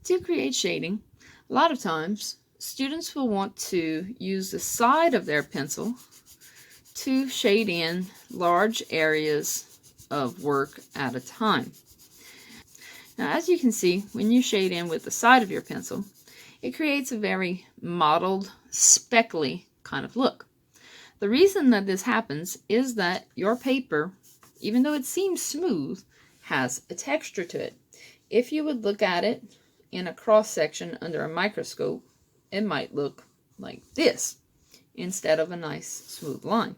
To create shading, a lot of times students will want to use the side of their pencil to shade in large areas of work at a time. Now, as you can see, when you shade in with the side of your pencil, it creates a very mottled, speckly kind of look. The reason that this happens is that your paper, even though it seems smooth, has a texture to it. If you would look at it in a cross-section under a microscope, it might look like this instead of a nice smooth line.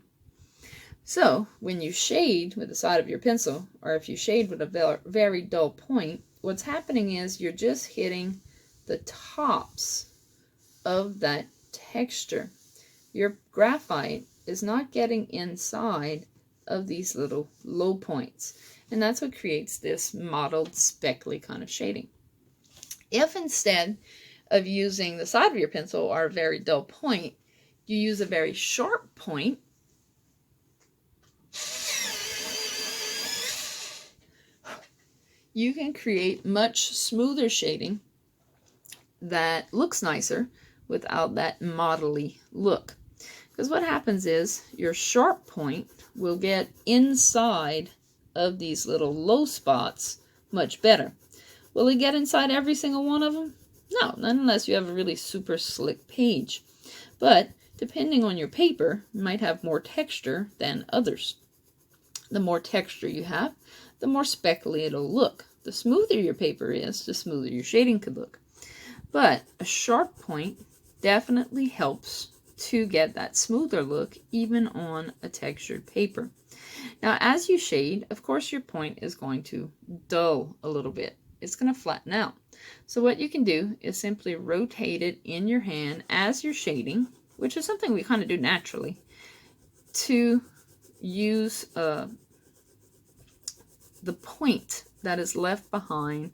So when you shade with the side of your pencil, or if you shade with a very dull point, what's happening is you're just hitting the tops of that texture. Your graphite is not getting inside of these little low points, and that's what creates this mottled, speckly kind of shading. If instead of using the side of your pencil or a very dull point, you use a very sharp point, you can create much smoother shading that looks nicer without that mottly look. Because what happens is your sharp point will get inside of these little low spots much better. Will it get inside every single one of them? No, not unless you have a really super slick page. But depending on your paper, you might have more texture than others. The more texture you have, the more speckly it'll look. The smoother your paper is, the smoother your shading could look. But a sharp point definitely helps to get that smoother look even on a textured paper. Now as you shade, of course your point is going to dull a little bit. It's going to flatten out. So what you can do is simply rotate it in your hand as you're shading, which is something we kind of do naturally, to use the point that is left behind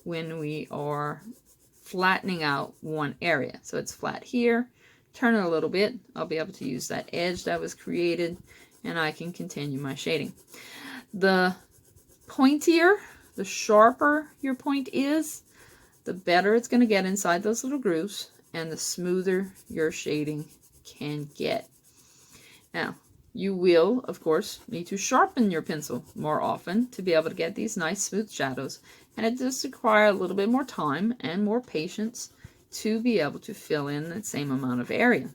when we are flattening out one area. So it's flat here, turn it a little bit, I'll be able to use that edge that was created, and I can continue my shading. The pointier, the sharper your point is, the better it's going to get inside those little grooves, and the smoother your shading can get. Now, you will, of course, need to sharpen your pencil more often to be able to get these nice smooth shadows, and it does require a little bit more time and more patience to be able to fill in that same amount of area.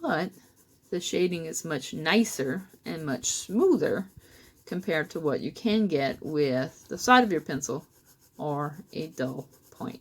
But the shading is much nicer and much smoother compared to what you can get with the side of your pencil or a dull point.